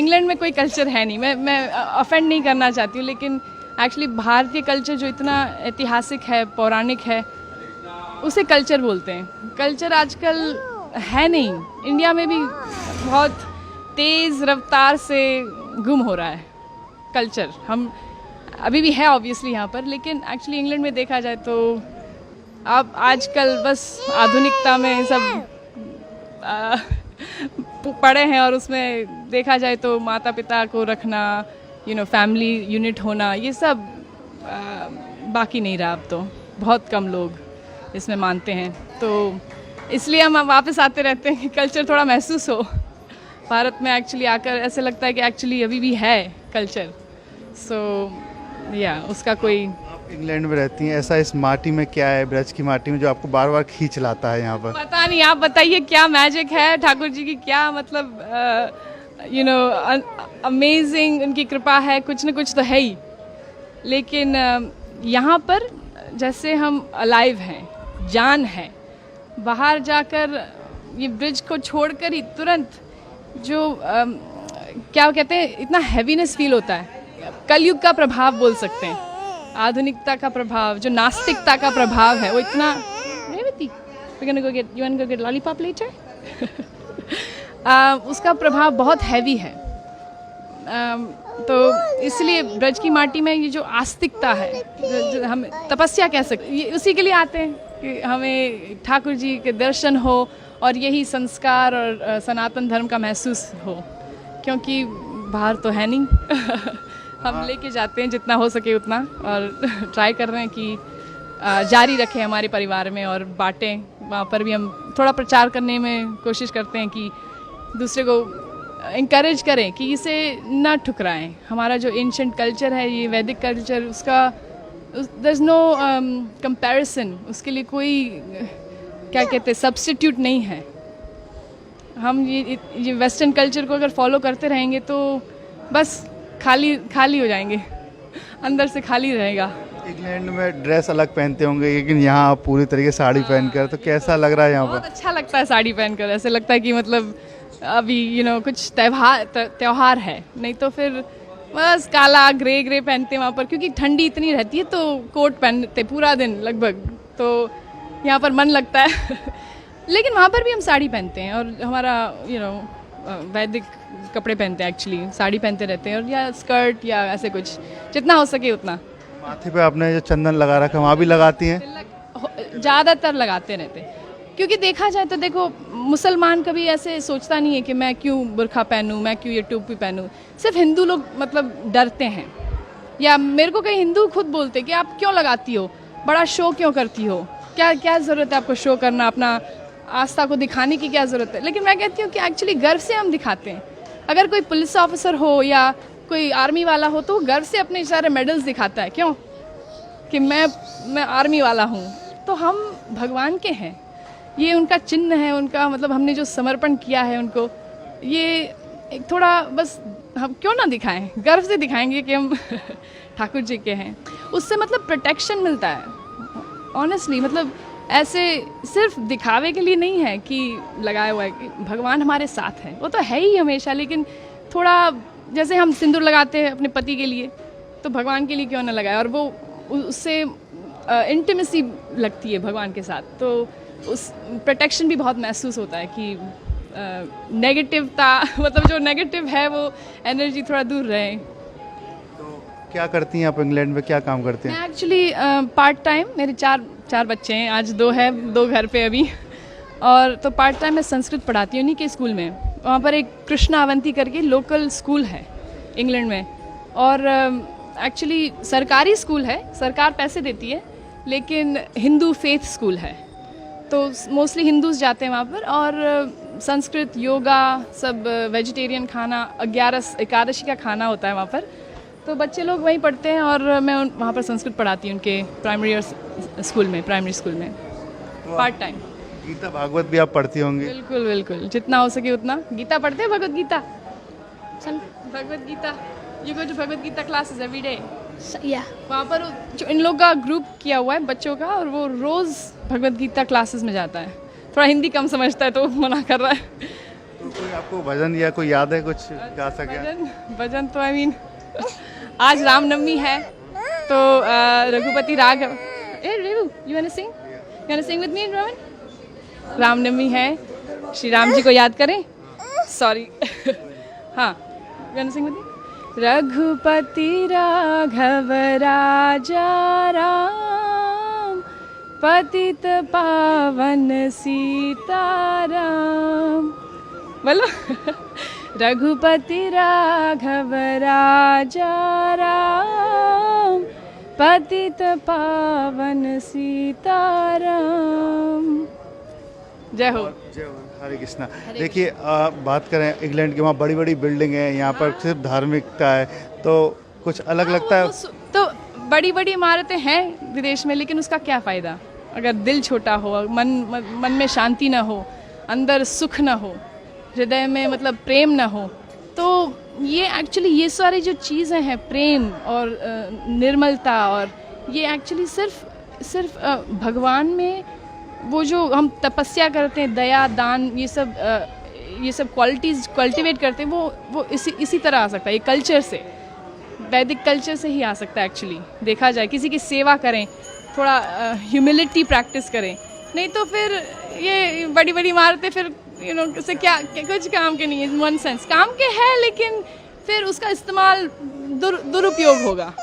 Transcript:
England में कोई culture है नहीं। मैं ऑफेंड नहीं करना चाहती हूँ, लेकिन एक्चुअली भारतीय कल्चर जो इतना ऐतिहासिक है, पौराणिक है, उसे कल्चर बोलते हैं। कल्चर आजकल है नहीं। इंडिया में भी बहुत तेज़ रफ्तार से गुम हो रहा है कल्चर। हम अभी भी है ऑब्वियसली यहाँ पर, लेकिन एक्चुअली इंग्लैंड में देखा जाए तो अब आजकल बस आधुनिकता में सब पड़े हैं, और उसमें देखा जाए तो माता पिता को रखना, फैमिली यूनिट होना, ये सब बाकी नहीं रहा। अब तो बहुत कम लोग इसमें मानते हैं, तो इसलिए हम वापस आते रहते हैं कि कल्चर थोड़ा महसूस हो। भारत में एक्चुअली आकर ऐसे लगता है कि एक्चुअली अभी भी है कल्चर। सो उसका कोई। आप इंग्लैंड में रहती हैं, ऐसा इस माटी में क्या है, ब्रज की माटी में, जो आपको बार बार खींच लाता है यहाँ पर? पता नहीं, आप बताइए क्या मैजिक है ठाकुर जी की, क्या मतलब अमेजिंग उनकी कृपा है, कुछ न कुछ तो है ही। लेकिन यहाँ पर जैसे हम अलाइव हैं, जान है। बाहर जाकर ये ब्रिज को छोड़कर ही तुरंत जो क्या कहते हैं, इतना हैवीनेस फील होता है। कलयुग का प्रभाव बोल सकते हैं, आधुनिकता का प्रभाव, जो नास्तिकता का प्रभाव है, वो इतना। लॉलीपॉप लेटर उसका प्रभाव बहुत हैवी है। तो इसलिए ब्रज की माटी में ये जो आस्तिकता है, जो हम तपस्या कह सकते, ये उसी के लिए आते हैं कि हमें ठाकुर जी के दर्शन हो और यही संस्कार और सनातन धर्म का महसूस हो, क्योंकि बाहर तो है नहीं। हम लेके जाते हैं जितना हो सके उतना, और ट्राई कर रहे हैं कि जारी रखें हमारे परिवार में और बांटें। वहाँ पर भी हम थोड़ा प्रचार करने में कोशिश करते हैं कि दूसरे को इंकरेज करें कि इसे ना ठुकराएं। हमारा जो एंशिएंट कल्चर है, ये वैदिक कल्चर, उसका देयर इज़ नो कंपैरिजन, उसके लिए कोई क्या कहते हैं सब्स्टिट्यूट नहीं है। हम ये वेस्टर्न कल्चर को अगर फॉलो करते रहेंगे तो बस खाली हो जाएंगे, अंदर से खाली रहेगा। इंग्लैंड में ड्रेस अलग पहनते होंगे, लेकिन यहाँ आप पूरी तरीके से साड़ी पहनकर, तो कैसा लग रहा है यहाँ पर? बहुत अच्छा लगता है साड़ी पहनकर। ऐसे लगता है कि मतलब अभी कुछ त्योहार है, नहीं तो फिर बस काला ग्रे पहनते हैं वहाँ पर, क्योंकि ठंडी इतनी रहती है तो कोट पहनते पूरा दिन लगभग, तो यहाँ पर मन लगता है। लेकिन वहाँ पर भी हम साड़ी पहनते हैं, और हमारा वैदिक कपड़े पहनते हैं, एक्चुअली साड़ी पहनते रहते हैं, और या स्कर्ट या ऐसे कुछ, जितना हो सके उतना। माथे पे आपने जो चंदन लगा रखा है, वहाँ भी लगाती हैं? ज़्यादातर लगाते रहते हैं, क्योंकि देखा जाए तो देखो, मुसलमान कभी ऐसे सोचता नहीं है कि मैं क्यों बुर्खा पहनूं, मैं क्यों ये टोपी पहनूं। सिर्फ हिंदू लोग मतलब डरते हैं, या मेरे को कई हिंदू खुद बोलते कि आप क्यों लगाती हो, बड़ा शो क्यों करती हो, क्या ज़रूरत है आपको शो करना, अपना आस्था को दिखाने की क्या ज़रूरत है। लेकिन मैं कहती हूँ कि एक्चुअली गर्व से हम दिखाते हैं। अगर कोई पुलिस ऑफिसर हो या कोई आर्मी वाला हो, तो वो गर्व से अपने सारे मेडल्स दिखाता है, क्यों, कि मैं आर्मी वाला हूँ। तो हम भगवान के हैं, ये उनका चिन्ह है, उनका मतलब हमने जो समर्पण किया है उनको, ये एक थोड़ा बस हम क्यों ना दिखाएं, गर्व से दिखाएंगे कि हम ठाकुर जी के हैं। उससे मतलब प्रोटेक्शन मिलता है ऑनेस्टली। मतलब ऐसे सिर्फ दिखावे के लिए नहीं है कि लगाया हुआ है, कि भगवान हमारे साथ है, वो तो है ही हमेशा। लेकिन थोड़ा जैसे हम सिंदूर लगाते हैं अपने पति के लिए, तो भगवान के लिए क्यों ना लगाए, और वो उससे इंटीमेसी लगती है भगवान के साथ, तो उस प्रोटेक्शन भी बहुत महसूस होता है कि नेगेटिवता मतलब जो नेगेटिव है वो एनर्जी थोड़ा दूर रहे। तो क्या करती हैं आप इंग्लैंड में, क्या काम करते हैं? मैं एक्चुअली पार्ट टाइम, मेरे चार बच्चे हैं, आज दो घर पे अभी, और तो पार्ट टाइम मैं संस्कृत पढ़ाती हूँ उन्हीं के स्कूल में। वहाँ पर एक कृष्णा अवंती करके लोकल स्कूल है इंग्लैंड में, और एक्चुअली सरकारी स्कूल है, सरकार पैसे देती है, लेकिन हिंदू फेथ स्कूल है, तो मोस्टली हिंदूज जाते हैं वहाँ पर। और संस्कृत, योगा, सब वेजिटेरियन खाना, 11 एकादशी का खाना होता है वहाँ पर, तो बच्चे लोग वहीं पढ़ते हैं, और मैं वहाँ पर संस्कृत पढ़ाती हूँ उनके प्राइमरी स्कूल में पार्ट टाइम। गीता भागवत भी आप पढ़ती होंगी? बिल्कुल, जितना हो सके उतना। गीता पढ़ते हैं, Bhagavad Gita, Bhagavad Gita, you go to Bhagavad Gita classes every day? वहाँ पर जो इन लोग का ग्रुप किया हुआ है बच्चों का, और वो रोज़ भगवत गीता क्लासेस में जाता है। थोड़ा हिंदी कम समझता है तो मना कर रहा है। तो कोई आपको भजन या कोई याद है कुछ गा सके? भजन भजन तो आई मीन आज रामनवमी है तो Raghupati Raghav you want to sing with me Rohan? Ramnavami है, श्री राम जी को याद करें। सॉरी हाँ, you want to sing with me? Raghupati Raghav Raja Ram, पतित पावन सीताराम। बोलो रघुपति राघव राजा राम, पतित पावन सीताराम। जय हो। जय हो, हरे कृष्णा। देखिए बात करें इंग्लैंड की, वहाँ बड़ी बड़ी बिल्डिंग है, यहाँ पर सिर्फ धार्मिकता है, तो कुछ अलग लगता है? तो बड़ी बड़ी इमारतें हैं विदेश में, लेकिन उसका क्या फ़ायदा अगर दिल छोटा हो, मन में शांति ना हो, अंदर सुख ना हो, हृदय में मतलब प्रेम ना हो। तो ये एक्चुअली ये सारी जो चीज़ें हैं, प्रेम और निर्मलता, और ये एक्चुअली सिर्फ भगवान में वो जो हम तपस्या करते हैं, दया दान, ये सब क्वालिटीज़ कल्टिवेट करते हैं, वो इसी तरह आ सकता है। ये कल्चर से, वैदिक कल्चर से ही आ सकता है एक्चुअली। देखा जाए किसी की सेवा करें, थोड़ा ह्यूमिलिटी प्रैक्टिस करें, नहीं तो फिर ये बड़ी बड़ी इमारतें फिर उससे क्या कुछ काम के नहीं है। वन सेंस काम के है, लेकिन फिर उसका इस्तेमाल दुरुपयोग होगा।